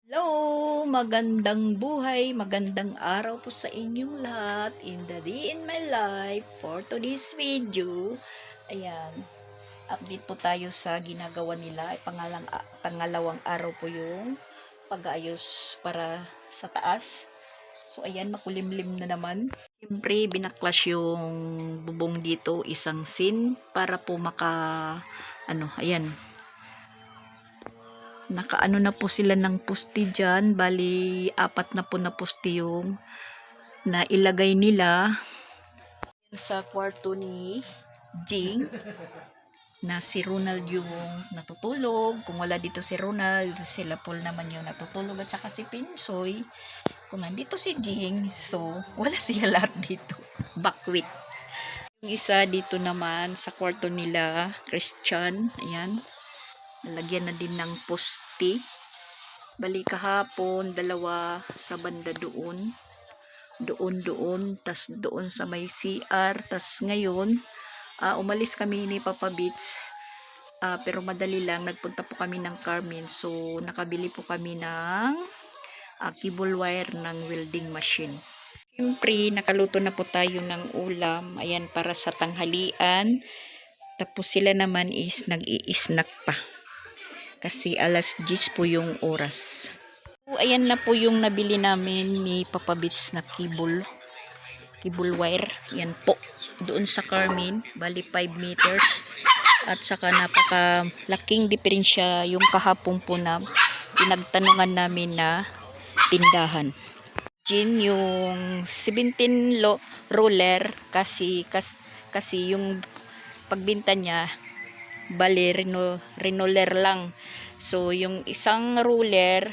Hello! Magandang buhay, magandang araw po sa inyong lahat in the day in my life. For today's video, ayan, update po tayo sa ginagawa nila. Pangalawang araw po yung pag-aayos para sa taas. So ayan, makulimlim na naman. Siyempre, binaklas yung bubong dito, isang sin para po ayan, nakaano na po sila ng pusti dyan. Bali, apat na po na pusti yung nailagay nila sa kwarto ni Jing, na si Ronald yung natutulog. Kung wala dito si Ronald, sila Paul naman yung natutulog, at saka si Pinsoy. Kung nandito si Jing, so wala sila lahat dito. Bakwit. Yung isa dito naman sa kwarto nila Christian, ayan, nalagyan na din ng pusti. Bali kahapon, dalawa sa banda doon, tas doon sa may CR. Tas ngayon, umalis kami ni Papa Beats, pero madali lang, nagpunta po kami ng Carmen. So nakabili po kami ng cable wire ng welding machine. Siyempre, nakaluto na po tayo ng ulam, ayan, para sa tanghalian. Tapos sila naman is nag-i-snack pa kasi alas 10 po yung oras. So, ayan na po yung nabili namin ni Papa Beats na cable wire. Yan po, doon sa Carmen, bali 5 meters. At saka napaka laking diferensya yung kahapon po na pinagtanungan namin na tindahan. Jin yung 17 roller kasi yung pagbinta niya bali renoler lang. So yung isang ruler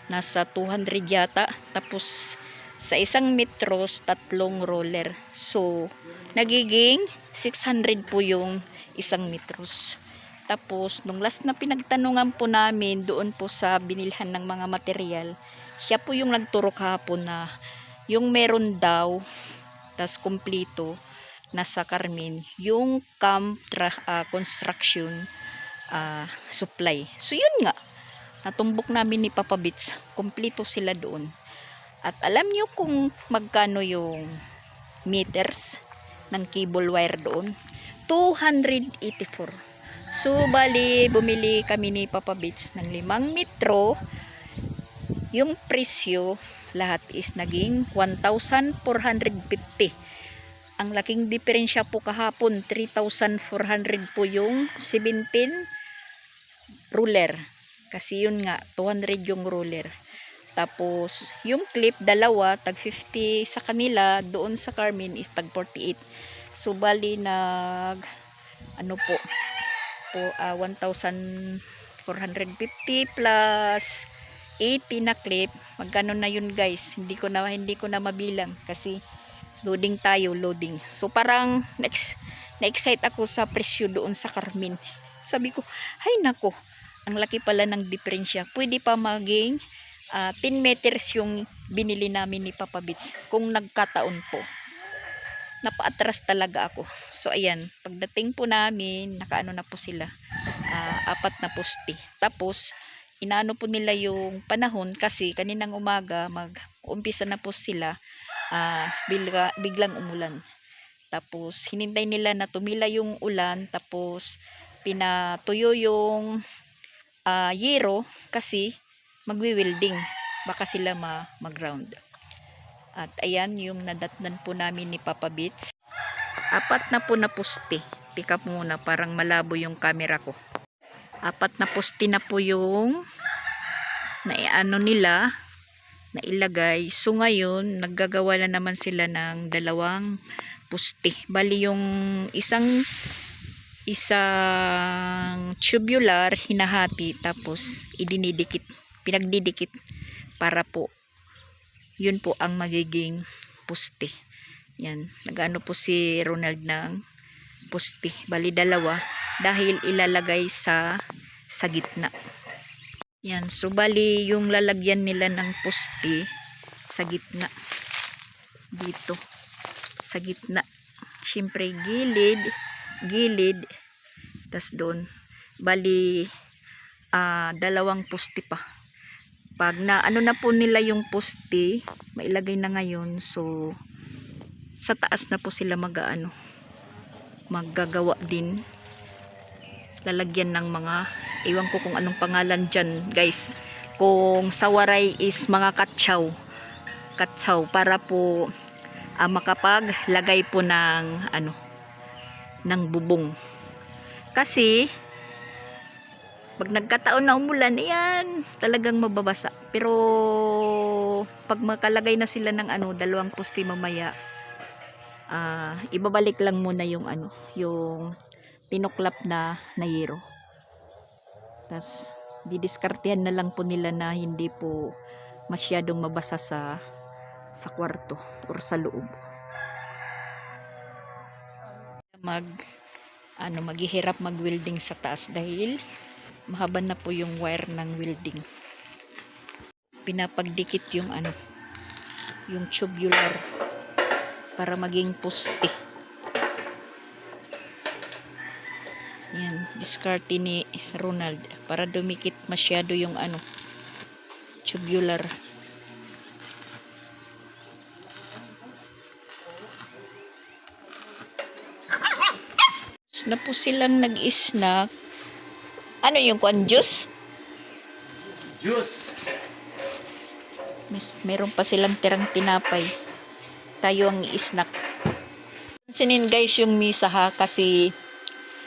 nasa 200 yata, tapos sa isang metros tatlong roller, so nagiging 600 po yung isang metros. Tapos nung last na pinagtanungan po namin doon po sa binilhan ng mga material, siya po yung nagturo kahapon na yung meron daw, tas kumplito nasa Carmen, yung construction supply. So yun nga, natumbok namin ni Papa Beats, kumplito sila doon. At alam nyo kung magkano yung meters ng cable wire doon? 284. So bali, bumili kami ni Papa Beats ng 5 metro. Yung presyo lahat is naging 1,450. Ang laking diferensya po kahapon, 3,400 po yung 17 ruler. Kasi yun nga, 200 yung ruler. Tapos, yung clip, dalawa, tag 50 sa kanila, doon sa Carmen is tag 48. So, bali ano po, 1,450 plus 80 na clip. Magkano na yun, guys? Hindi ko na mabilang kasi loading tayo. So parang na-excite ako sa presyo doon sa Carmen. Sabi ko, hay nako, ang laki pala ng diferensya. Pwede pa maging 10 meters yung binili namin ni Papa Beats kung nagkataon po. Napaatras talaga ako. So ayan, pagdating po namin, nakaano na po sila, 4 na poste. Tapos inaano po nila yung panahon kasi kaninang umaga mag-umpisa na po sila, biglang umulan. Tapos hinintay nila na tumila yung ulan, tapos pinatuyo yung yero kasi magwi-welding, baka sila mag-ground. At ayan yung nadatnan po namin ni Papa Beats, 4 na po na poste. Pick up muna, parang malabo yung camera ko. 4 na poste na po yung naiano nila, nailagay. So ngayon naggagawa na naman sila ng 2 poste. Bali yung isang tubular hinahati, tapos pinagdidikit para po yun po ang magiging poste. Yan, nagano po si Ronald ng poste. Bali 2 dahil ilalagay sa gitna. Yan, so bali yung lalagyan nila ng poste sa gitna, dito sa gitna. Siyempre gilid, tas doon bali 2 poste pa. Pag na ano na po nila yung poste, mailagay na ngayon. So sa taas na po sila maggagawa din. Lalagyan ng mga, iwan ko kung anong pangalan dyan guys. Kung sa Waray is mga katsaw para po makapaglagay po ng ng bubong. Kasi pag nagkataon na umulan, yan, talagang mababasa. Pero pag makalagay na sila ng dalawang poste mamaya, ibabalik lang muna yung yung tinuklap na yero. Tas didiskartehan na lang po nila na hindi po masyadong mabasa sa kwarto or sa loob. Maghihirap mag-welding sa taas dahil mahaba na po yung wire ng welding. Pinapagdikit yung yung tubular para maging poste. Yan, diskarte ni Ronald para dumikit masyado yung tubular. Na po silang nag-snack. Ano yung juice? Juice. Meron pa silang tirang tinapay. Tayo ang i-snack. Pansinin guys yung misa ha, kasi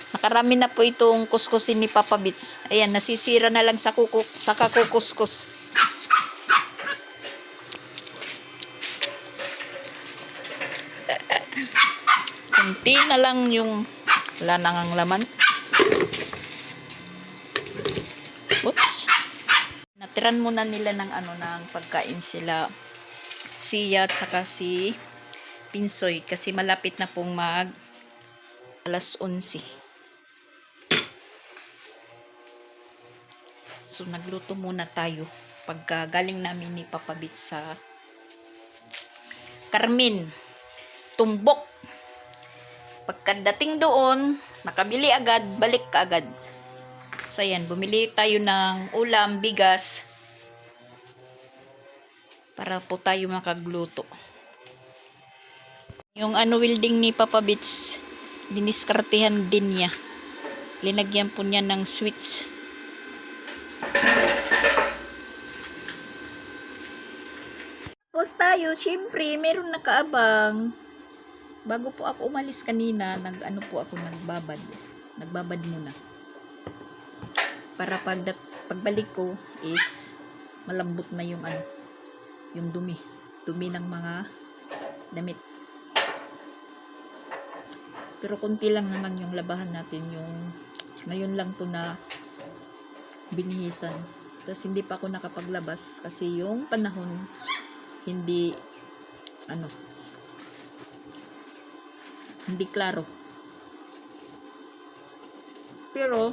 nakarami na po itong kuskusin ni Papa Bits. Ayan, nasisira na lang sa kakukuskus. Kunti na lang yung wala nang ang laman. Oops. Natiran muna nila ng ng pagkain sila. Siya at saka si Pinsoy kasi malapit na pong mag 11:00. So nagluto muna tayo pagka galing namin ni Papa Bits sa Carmen, Tumbok. Pagkadating doon, nakabili agad, balik ka agad. So yan, bumili tayo ng ulam, bigas para po tayo makagluto. Yung welding ni Papa Bits, diniskartehan din niya. Linagyan po niya ng switch. Tapos tayo, syempre, meron nakaabang. Bago po ako umalis kanina, nagbabad muna. Para pagbalik ko is malambot na yung yung dumi ng mga damit. Pero konti lang naman yung labahan natin, yung ngayon lang to na binihisan. Tapos hindi pa ako nakapaglabas kasi yung panahon hindi hindi klaro. Pero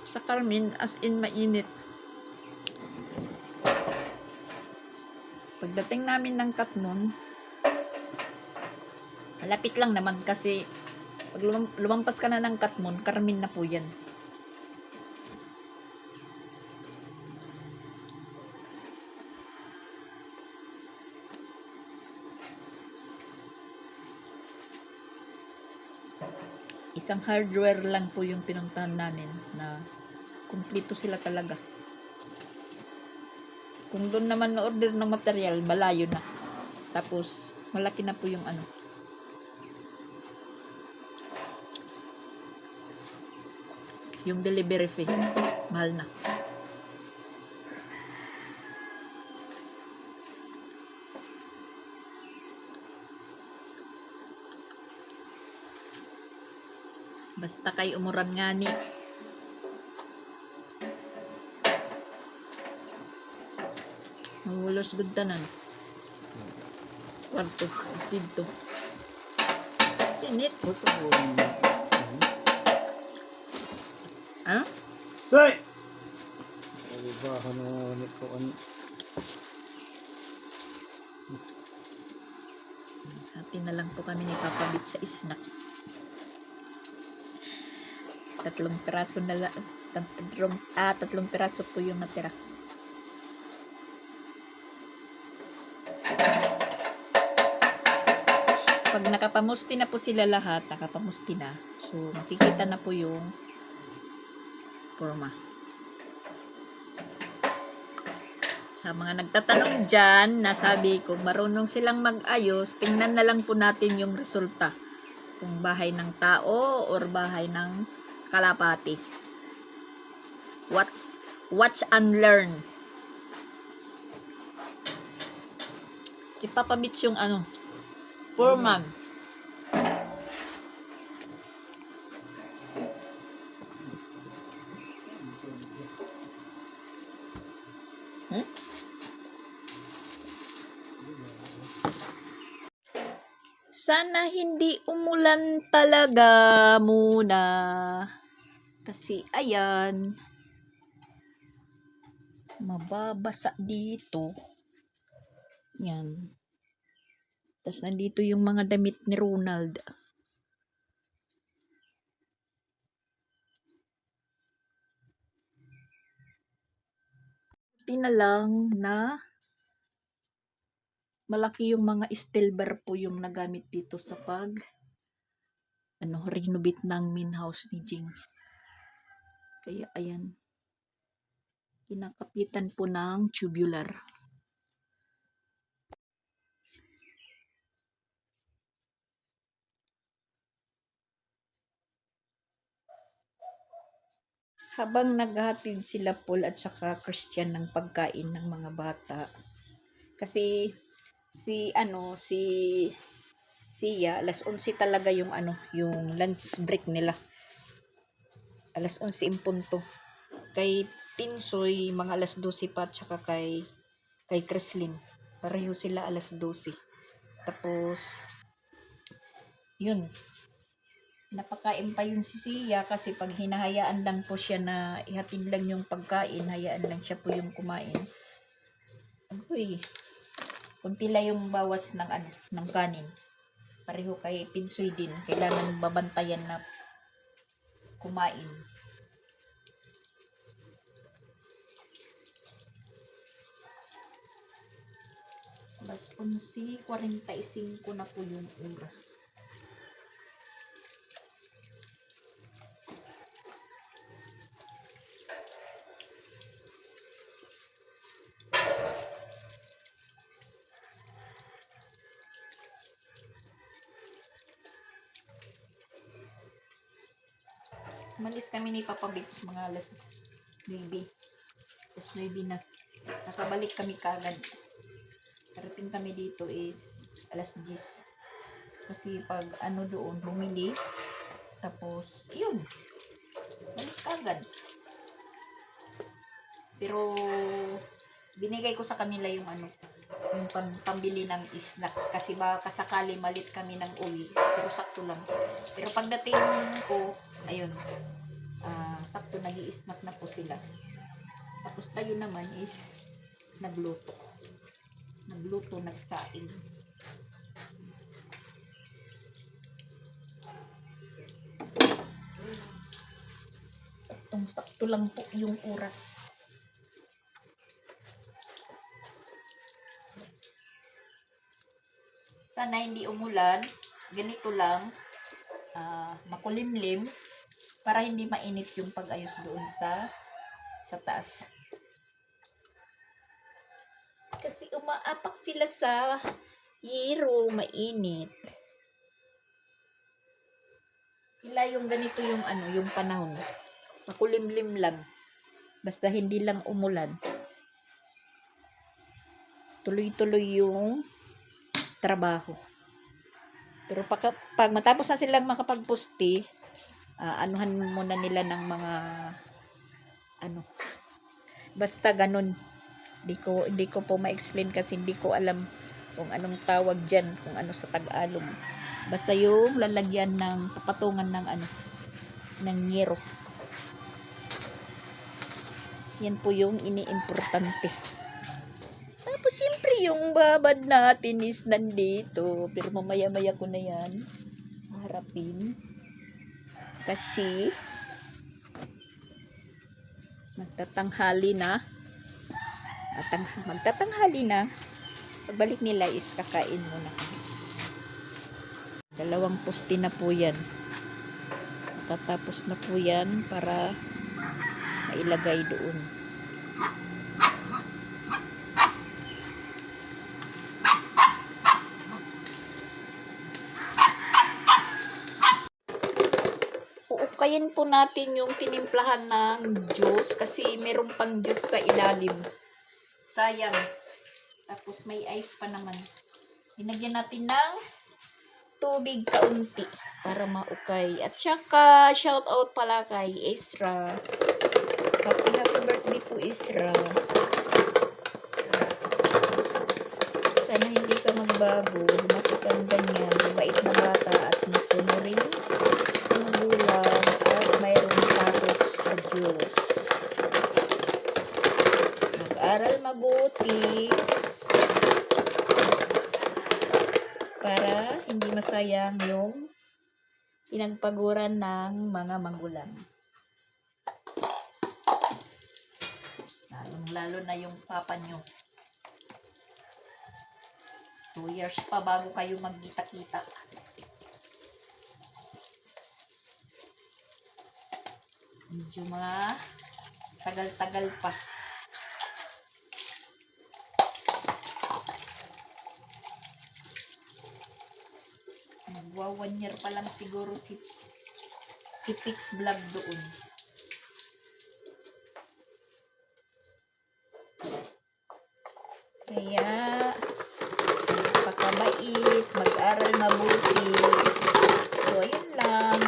sa Carmen, as in mainit. Pagdating namin ng Katmon, malapit lang naman kasi pag lumampas ka na ng Katmon, Carmen na po yan. Isang hardware lang po yung pinuntahan namin na kumpleto sila talaga. Kung doon naman na-order ng material, malayo na. Tapos, malaki na po yung yung delivery fee. Mahal na. Basta kay umuran nga ni. Mawalos gud tanan. Kwarto, dito. Init. Ha? Say! Alibahan na ulit ko Hati na lang po kami ni Papa Bits sa snack. 3 piraso na lang. 3 piraso po yung natira. Pag nakapamusti na po sila lahat, nakapamusti na. So, makikita na po yung forma. Sa mga nagtatanong dyan, nasabi kung marunong silang mag-ayos, tingnan na lang po natin yung resulta. Kung bahay ng tao or bahay ng kalapati. Watch and learn. Si Papa Mitch yung foreman. Sana hindi umulan talaga muna. Kasi ayan, mababasa dito. Yan. Tapos nandito yung mga damit ni Ronald. Na lang na malaki yung mga steel bar po yung nagamit dito sa renovate ng main house ni Jing. Kaya ayan, kinakapitan po ng tubular. Habang naghahatid sila Paul at saka Christian ng pagkain ng mga bata. Kasi si Sia, alas 11 talaga yung yung lunch break nila. Alas 11 in punto. Kay Tinsoy, mga alas 12 pa, tsaka kay Kreslin. Pareho sila alas 12. Tapos, yun. Napakain pa yun si Sia kasi pag hinahayaan lang po siya na ihatid lang yung pagkain, hayaan lang siya po yung kumain. Kunti lang yung bawas ng kanin. Pareho kay Pinsoy din. Kailangan babantayan na kumain. Bas 11:45 na po yung oras. Umalis kami ni Papa Bits mga alas 9. Alas 9 na. Nakabalik kami kagad. Parating kami dito is alas 10. Kasi pag doon, bumili. Tapos, yun. Balik kagad. Pero, binigay ko sa kanila yung yung pambili ng snack. Kasi baka sakali malit kami ng uwi. Pero sakto lang. Pero pagdating ko, ayun, sakto nag-i-snack na po sila. Tapos tayo naman is nagluto, nagsaing. Sakto lang po yung oras. Sana hindi umulan, ganito lang, makulimlim para hindi mainit yung pag-ayos doon sa taas. Kasi umaapak sila sa hero, mainit. Sila yung ganito yung yung panahon. Makulimlim lang. Basta hindi lang umulan. Tuloy-tuloy yung trabaho. Pero pag matapos na sila makapagpusti, anuhan muna nila ng mga basta ganun. Hindi ko po ma-explain kasi hindi ko alam kung anong tawag diyan, kung ano sa Tagalog. Basta yung lalagyan ng papatungan ng yero. Yan po yung iniimportante. Tapos siyempre yung babad natin is nandito. Pero mamaya-maya ko na yan harapin. Kasi magtatanghali na. Magtatanghali na. Pagbalik nila is kakain muna. Dalawang poste na po yan. Matatapos na po yan para mailagay doon. Uukayin po natin yung tinimplahan ng juice kasi meron pang juice sa ilalim. Sayang. Tapos may ice pa naman. Hinagyan natin ng tubig kaunti para maukay. At saka, shout out pala kay Isra. Happy birthday po, Isra. Sana hindi ka magbago. Lumaki kang ganyan. Mabait na bata at masunurin sa magulang at mayroong takot sa Diyos. Mag-aral mabuti para hindi masayang yung pinagpaguran ng mga magulang. Lalo na yung papa nyo. 2 years pa bago kayo magkita-kita. Medyo mga tagal-tagal pa. Magwa 1 year pa lang siguro si Pix Vlog doon. Kaya pakabait, mag-aral mabuti. So ayun lang.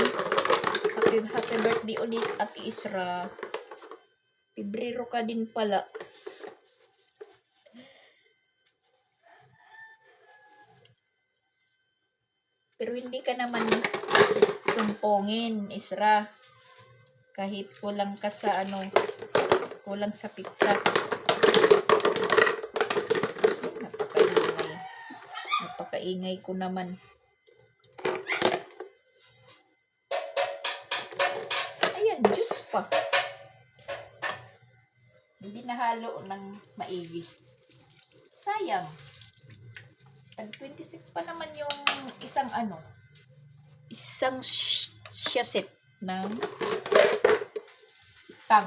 Happy birthday ulit Ate Isra. Pebrero ka din pala. Pero hindi ka naman sumpongin, Isra. Kahit kulang ka sa kulang sa pizza. Napakaingay ko naman. Ayan, juice pa. Hindi nahalo ng maigi. Sayang. Tag 26 pa naman yung isang sachet ng tang.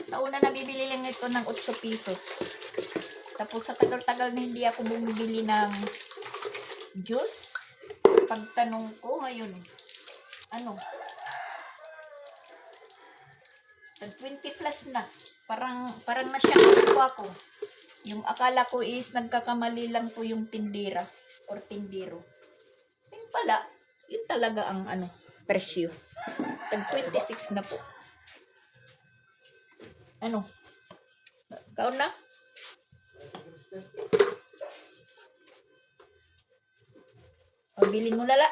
Sa una nabibili lang ito ng 8 pesos. Tapos sa tagal-tagal na hindi ako bumibili ng juice, pagtanong ko ngayon, tag 20 plus na. Parang na-shock ako. Yung akala ko is nagkakamali lang po yung tindera or tindero. Yun pala, yun talaga ang presyo. Tag 26 na po. Kaon na? O, bilhin mo lala.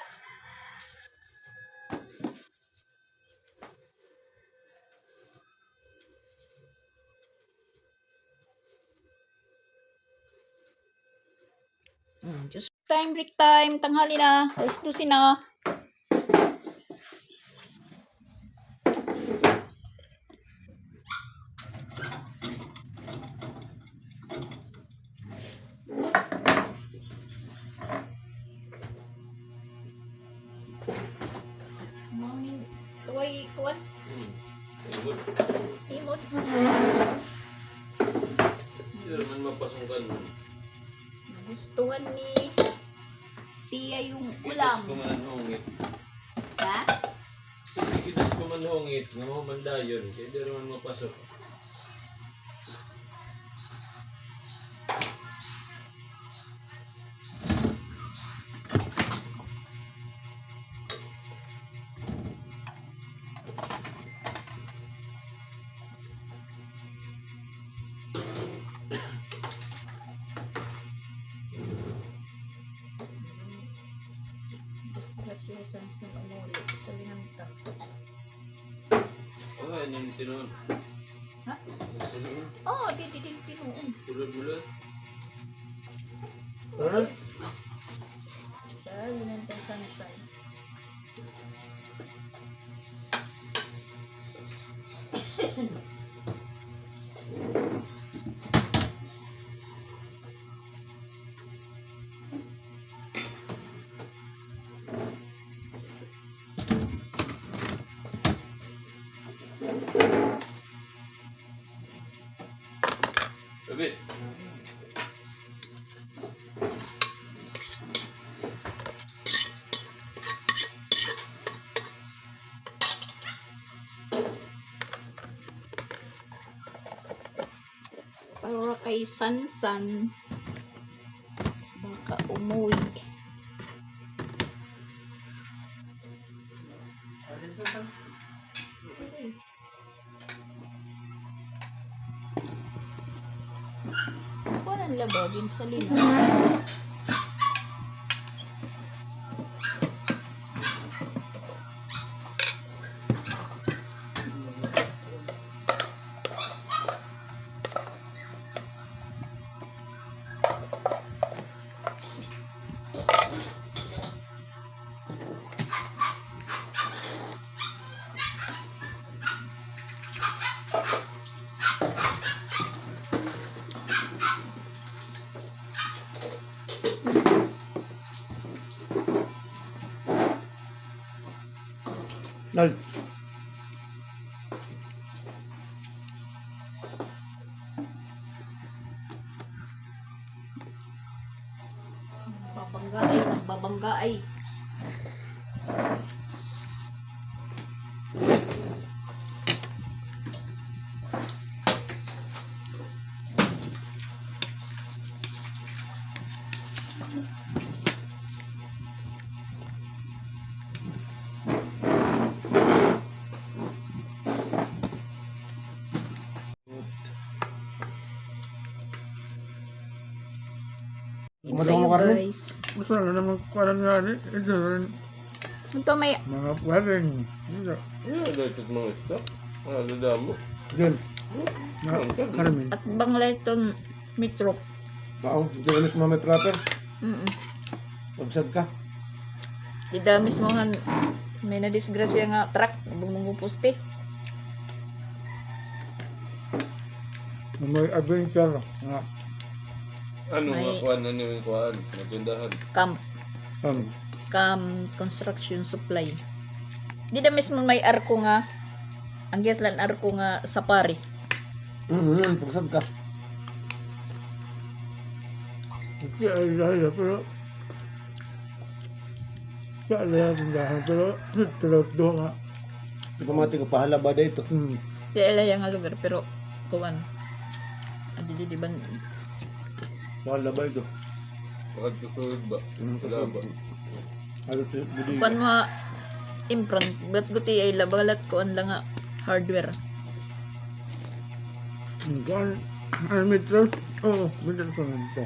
Just break time, tanghali na, alas 12 na. Tuway, kuwan? Imod. Sila naman mapasungkan mo. Gustuhan ni siya yung Kitas ulam. ko man hongit. Ha? Kitas ko man hongit. Nga mo mandayon. Kaya di naman mapasok. Sa umuli, sa linamtang. Oh, yan yung tinuon. Ha? Tinuon. Oh, tinuon. Bulot-bulot. Sa linamtang sansay. Babits. Para kay Sansan. Baka umuwi. Ako nang labaw din sa lina. Nal. Babangga ay. Kumadong mo ka rin? Guys. Gusto na naman kuwanan nga rin. Ito rin. Ito may Mga paring. Ito. Dito mga stock. Damo. Diyan. Mga karamin. at bangla itong metro. Wow. Hindi ka na sumamay proper. Pagsad ka. Di damis mo nga may nadisgrasya nga truck. Bumunggo poste. May adventure. Nga. Ano May- nga kuhan? Ano yung kuhan? Nagundahan. Camp. Um, Construction supply. Di da mismo may arko nga. Ang gislan arko nga sa pari. pagsad ka. Hindi ay dahil pero siya ay tindahan pero tulad doon nga. Hindi pa mati ka pahalaba dito. Di alaya nga lugar pero kuwan. Adi di ban Pahalaba ito. Pagkatusulog ba? Wala ba? Ano ito? Budi. kuwan mo impront but guti ay labalat ko ang lang nga hardware. Gan, ano metros? Oo, metros ko nga ito.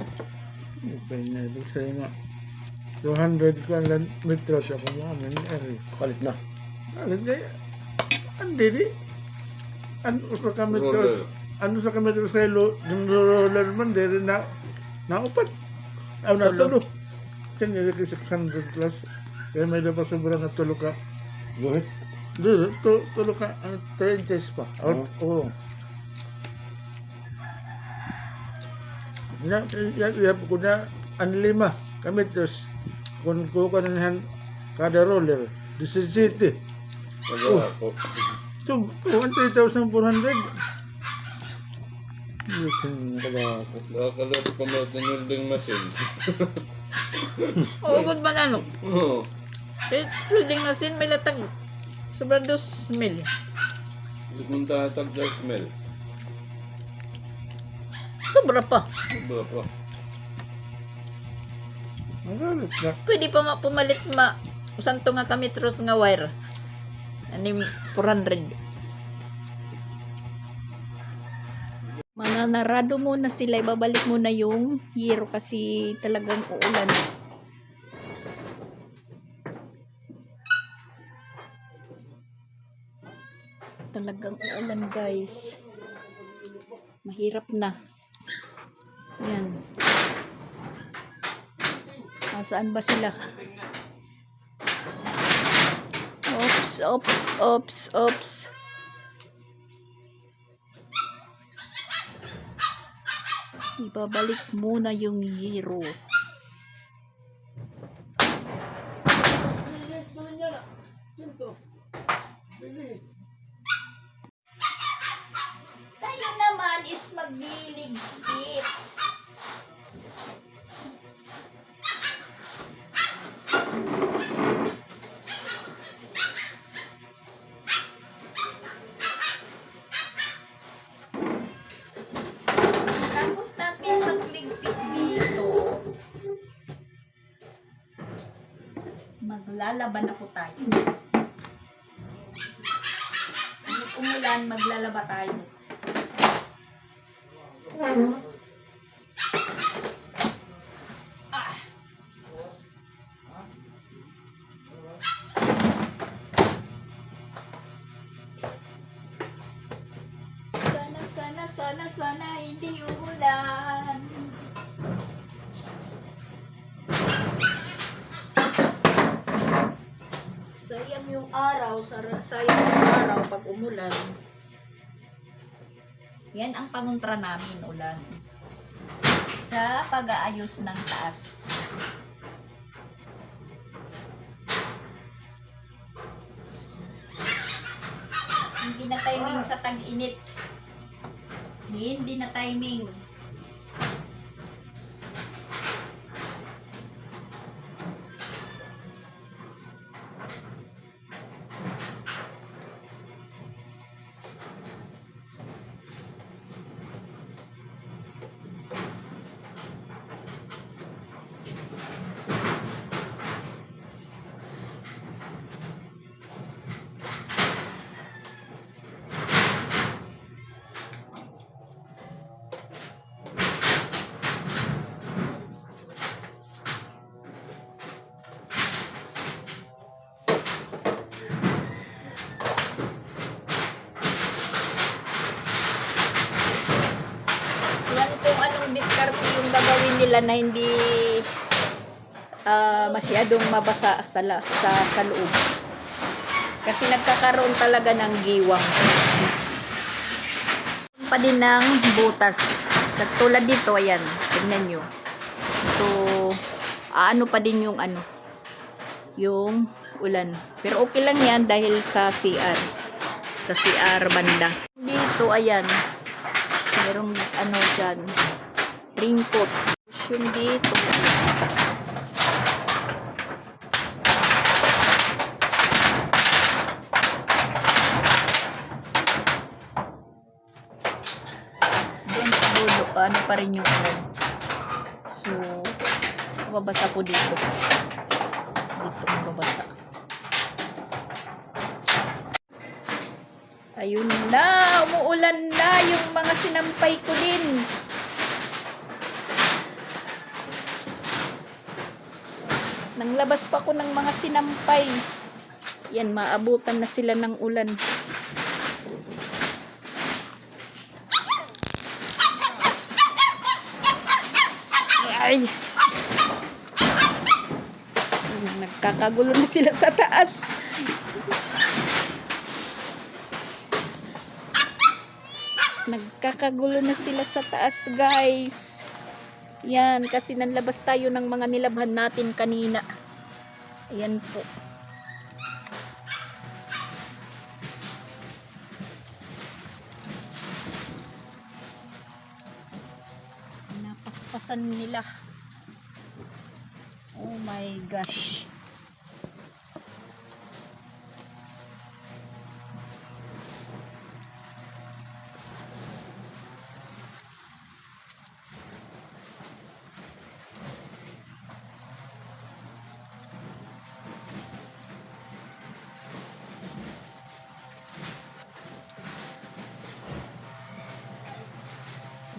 Okay na ito sa'yo nga. 200 ka lang metros ako mga men. Kalit na. Kalit na. Hindi di. Ano sa ka metros? Ano sa ka metros sa ilo? Yung roller man, di rin na naupat. Na tulo. Kasi nila ko 600 plus. Kaya may dapat sobrang na tulo ka. Guhit? Di, tulo ka. 3 inches pa. Oo. Yap ko na ang 5 kami terus kung ko nan kada roller 17 Wala ako. so 3,400 yun kada ako Nakakalot pa mo sa welding machine. Oo, good man ano. Oo. Building na sin may latag. Sobrang 2 mil. Hindi kong tatag sa smell. Sobra pa. Sobra pa. magalit na Pwede pa pumalit usanto nga kami metros nga wire. Anim 400. Mananarado muna sila, ibabalik muna yung hero kasi talagang uulan. Talagang uulan guys. Mahirap na. Yan. Saan ba sila? Oops. Ibabalik muna yung hero. Tayo naman is magdilig Maglalaban na po tayo. Kahit umulan, maglalaba tayo. Ah. Sana hindi umulan. Sayang yung araw, sayang yung araw pag umulan. Yan ang pangontra namin, ulan. Sa pag-aayos ng taas. Hindi na timing sa tag-init. Hindi na timing. Diskarte yung gagawin nila na hindi masyadong mabasa sa loob. Kasi nagkakaroon talaga ng giwang. Pa din ng butas. Tulad dito, ayan. Tingnan nyo. So, ano pa din yung yung ulan. Pero okay lang yan dahil sa CR. Sa CR banda. Dito, ayan. Merong dyan. Raincoat. Yung dito. Doon sa dulo, ano pa rin yung ulan. So, mababasa po dito. Dito mababasa. Ayun na, umuulan na yung mga sinampay ko din. Nanglabas pa ko ng mga sinampay. Yan, maabutan na sila ng ulan. Ay! Nagkakagulo na sila sa taas. Nagkakagulo na sila sa taas, guys. Yan, kasi nanlabas tayo ng mga nilabhan natin kanina. Ayan po. Napaspasan nila. Oh my gosh.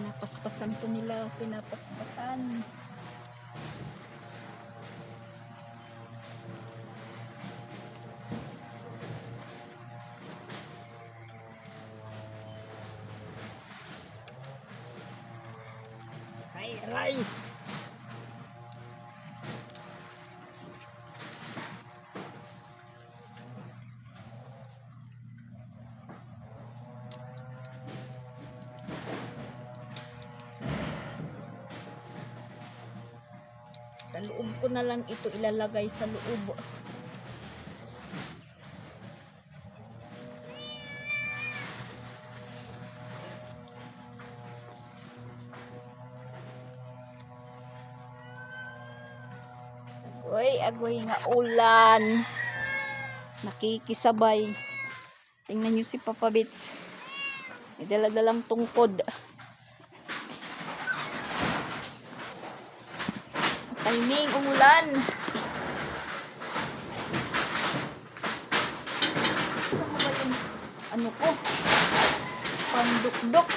Pinapaspasan ko nila, pinapaspasan. Ay, ay! Sa loob ko na lang ito ilalagay sa loob. Uy, agoy nga ulan. Nakikisabay. Tingnan nyo si Papa Bits. May dala-dalang tungkod. Timing umulan. ano ko, pandukdok.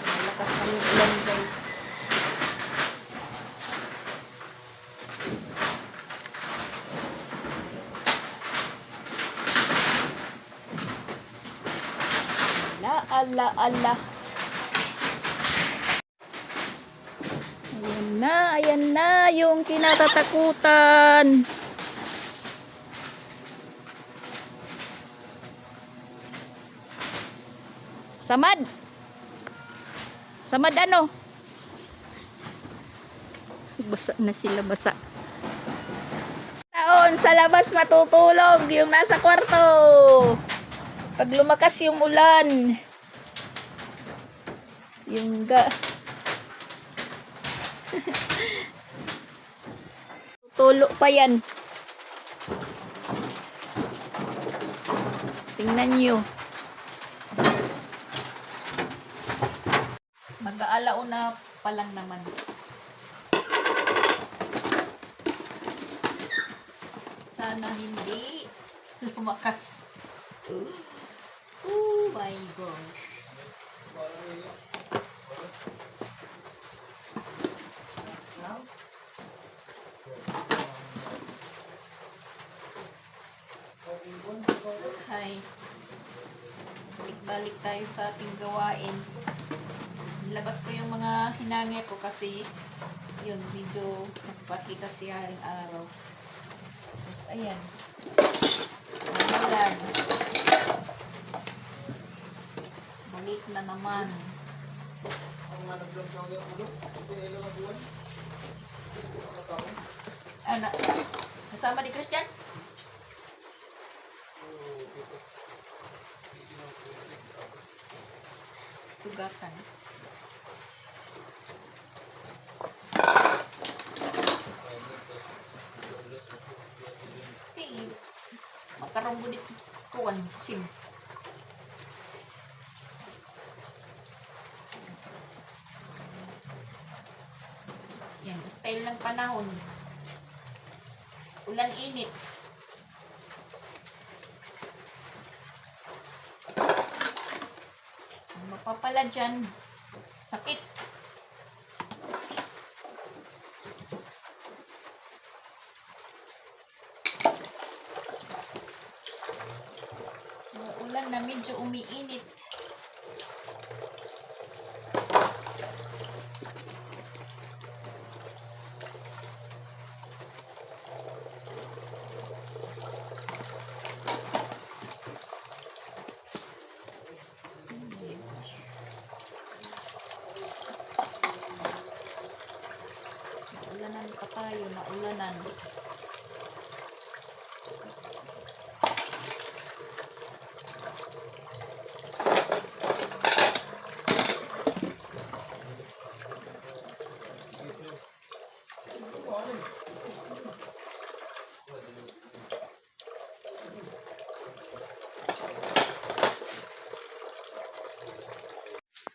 Malakas kami ulan guys. Ala. Ayan na yung kinatatakutan. Samad ano? Basa na sila, basa. Taon sa labas matutulog yung nasa kwarto. Pag lumakas yung ulan. Yung tulo pa yan. Tingnan nyo. Mag-aalauna pa lang naman. Sana hindi lumakas. Oh my gosh. Hi. Balik-balik tayo sa ating gawain. Nilabas ko yung mga hinangit ko kasi yun, medyo nagpakita si Haring Araw. Tapos ayan. Ayan. Balik na naman. Ano? Kasama ni Christian? Sugatan. Hey, makarong gunit kuwan, sim. Yan, style ng panahon. Ulan-init. Ang mapapala dyan, sakit. Ulan na medyo umiinit. Naulanan pa tayo, naulanan.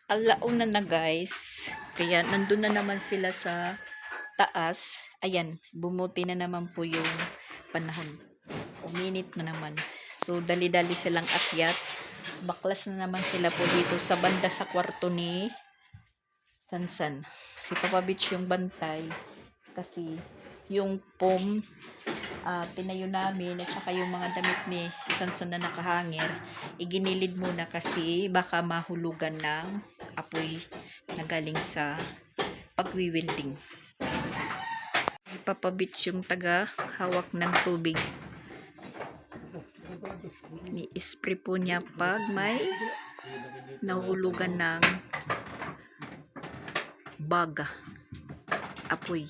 Alauna na guys. Kaya nandun na naman sila sa taas. Ayan, bumuti na naman po yung panahon. Uminit na naman. So, dali-dali silang akyat. Baklas na naman sila po dito sa banda sa kwarto ni Sansan. Si Papa Beach yung bantay. Kasi yung pom tinayo namin at saka yung mga damit ni Sansan na nakahangir, iginilid muna kasi baka mahulugan ng apoy na galing sa pagwi-welding. Ipapabits yung taga hawak ng tubig. Ni-spray po niya pag may nahulugan ng baga, apoy.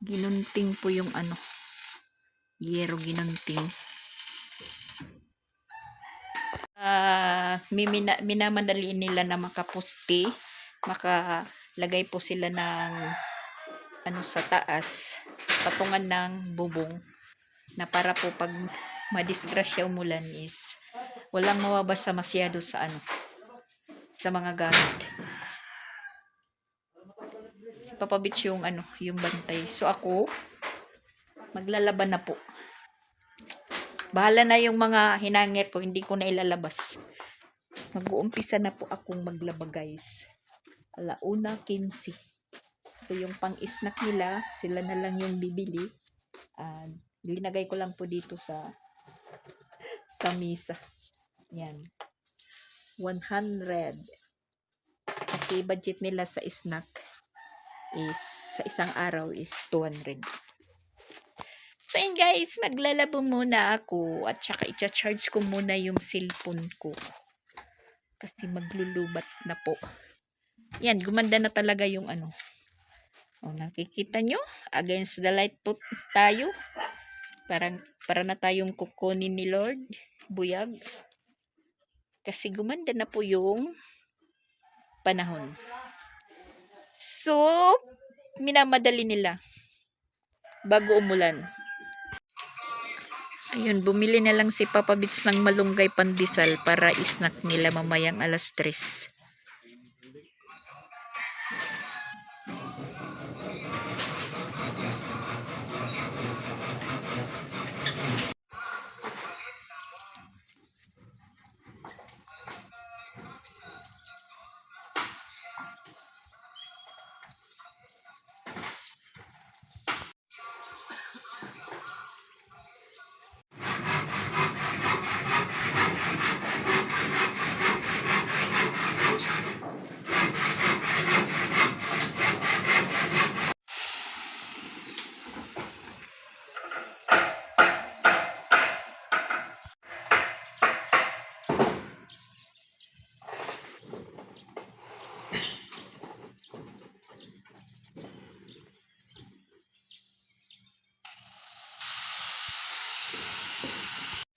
Ginunting po yung ano, yero ginunting. Minamadali nila na makapusti, makalagay po sila ng ano sa taas, patungan ng bubong, na para po pag madisgrasya umulan is walang mawabasa masyado sa ano, sa mga gamit. Si Papa Beach yung ano, yung bantay. So ako maglalaban na po. Bahala na yung mga hinangir ko, hindi ko na ilalabas. Mag-uumpisa na po akong maglaba, guys. 1:15. So yung pang-snack nila, sila na lang yung bibili. Linagay ko lang po dito sa misa. Yan. 100. Kasi budget nila sa snack is sa isang araw is 200. So yun guys, maglalabo muna ako at saka i-charge ko muna yung cellphone ko. Kasi maglulubat na po. Yan, gumanda na talaga yung ano. O, nakikita nyo? Against the light po tayo. Para na tayong kukunin ni Lord. Buyag. Kasi gumanda na po yung panahon. So, minamadali nila bago umulan. Ayun, bumili na lang si Papa Beach ng malunggay pandesal para snack nila mamayang 3:00.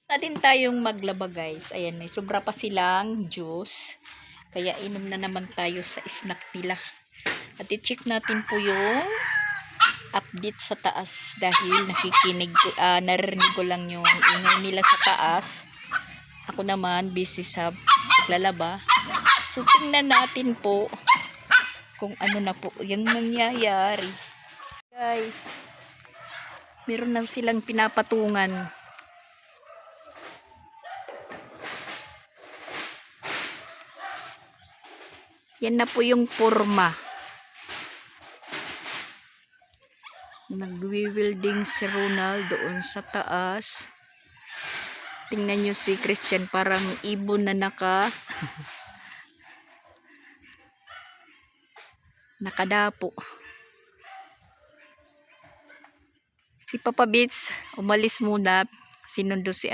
Na din tayong maglaba guys. Ayan, may sobra pa silang juice. Kaya inom na naman tayo sa snack nila. At i-check natin po yung update sa taas dahil narinig ko lang yung ingay nila sa taas. Ako naman busy sa paglalaba. So tingnan natin po kung ano na po yung nangyayari. Guys, meron na silang pinapatungan. Yan na po yung forma. Nagwi-welding si Ronald doon sa taas. Tingnan nyo si Christian, parang ibon na nakadapo. Si Papa Beach, umalis muna. Sinundo si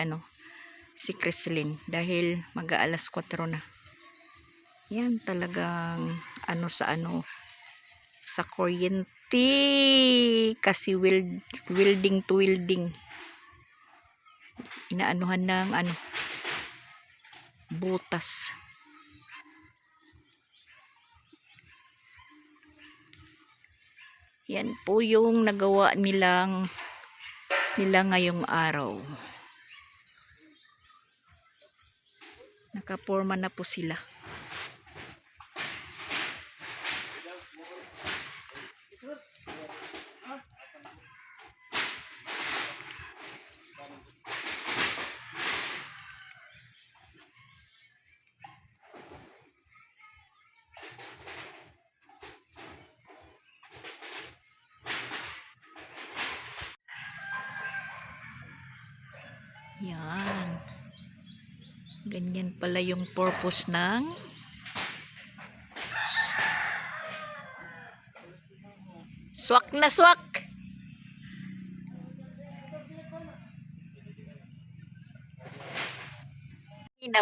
Chrislyn dahil mag-aalas 4 na. Yan talagang sa kuryente kasi welding to welding. Inaanuhan ng butas. Yan po yung nagawa nila ngayong araw. Nakaporma na po sila. Yan. Ganyan pala yung purpose ng swak na swak.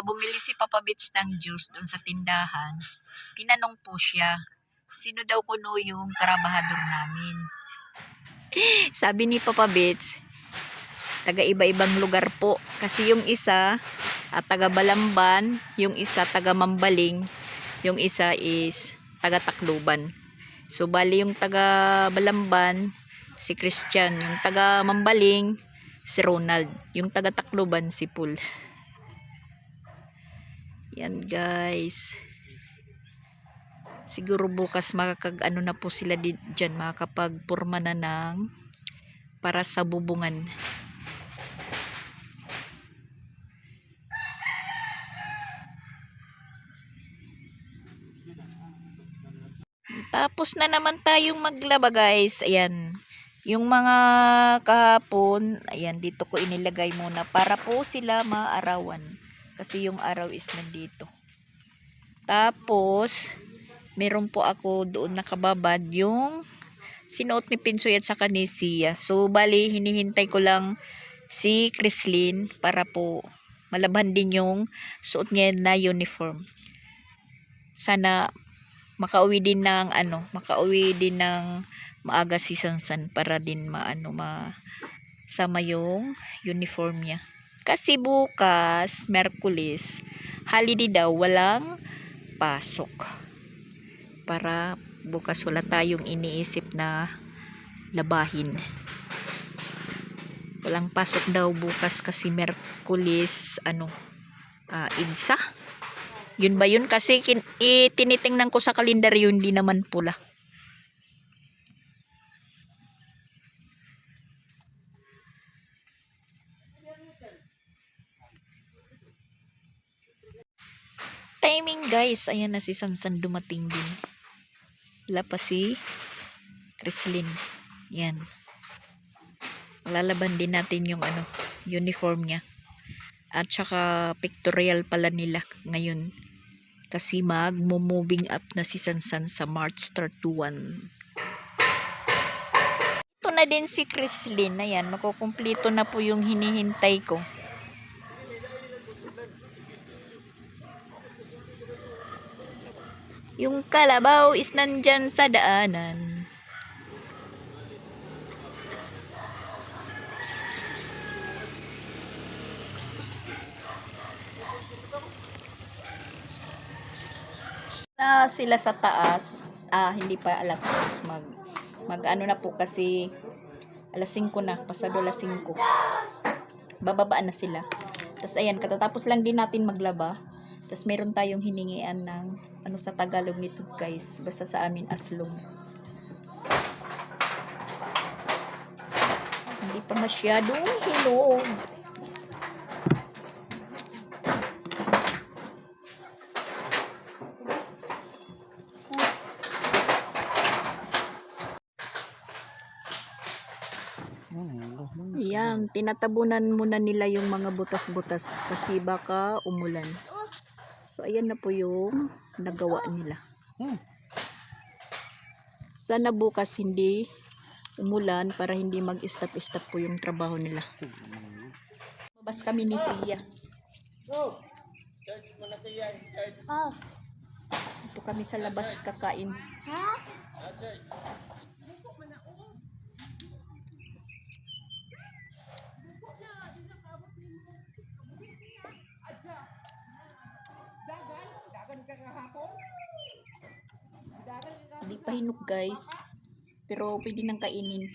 Bumili si Papa Beach ng juice doon sa tindahan. Tinanong po siya, sino daw kuno yung trabahador namin. Sabi ni Papa Beach, taga iba-ibang lugar po. Kasi yung isa, At taga Balamban, yung isa taga Mambaling, yung isa is taga Tacloban. So bali yung taga Balamban si Christian, yung taga Mambaling si Ronald, yung taga Tacloban si Paul. Yan guys. Siguro bukas makakag-ano na po sila diyan, makakapagpurma na ng para sa bubungan. Tapos na naman tayong maglaba guys. Ayan. Yung mga kahapon, ayan, dito ko inilagay muna para po sila maarawan. Kasi yung araw is nandito. Tapos, meron po ako doon nakababad yung sinuot ni Pinsoy at saka ni Sia. So, bali, hinihintay ko lang si Chrislyn para po malaban din yung suot niya na uniform. Sana makauwi din ng maaga si Sansan para din masama yung uniform niya. Kasi bukas, Merkulis, holiday daw, walang pasok. Para bukas wala tayong iniisip na labahin. Walang pasok daw bukas kasi Merkulis, IDSA. Yun ba yun? Kasi tinitingnan ko sa kalendaryo, hindi naman pula. Timing guys, ayan na si Sansan dumating din. Wala pa si Chrislyn. Yan. Lalaban din natin yung uniform niya. At saka pictorial pala nila ngayon. Kasi mag-moving up na si Sansan sa March 31. Ito na din si Chrislyn. Ayan, makukumpleto na po yung hinihintay ko. Yung kalabaw is nandyan sa daanan. Na sila sa taas. Hindi pa alas mag na po kasi alas 5 na, pasado alas 5. Bababaan na sila. Tapos ayan, katatapos lang din natin maglaba. Tapos meron tayong hiningian ng sa Tagalog nito guys, basta sa amin aslong. Hindi pa masyadong hinog. Yan, tinatabunan muna nila yung mga butas-butas kasi baka umulan. So, ayan na po yung nagawa nila. Sana bukas hindi umulan para hindi mag-stop-stop po yung trabaho nila. Mabas kami ni Sia. Ito kami sa labas kakain. Hindi pa hinog guys, pero pwede nang kainin.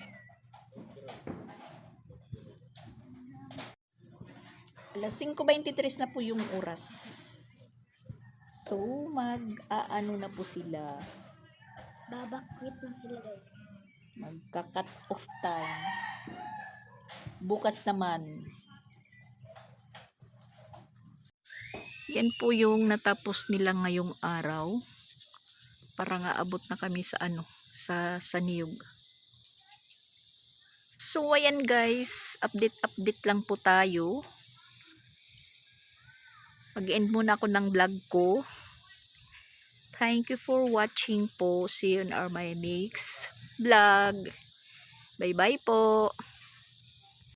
Alas 5:23 na po yung oras. So mag-aano na po sila. Babakwit na sila guys. Magka-cut off time. Bukas naman. Yan po yung natapos nila ngayong araw. Para nga abot na kami sa sa niyog. So ayan guys, update lang po tayo. Mag-end muna ako ng vlog ko. Thank you for watching po. See you in our my next vlog. Bye bye po.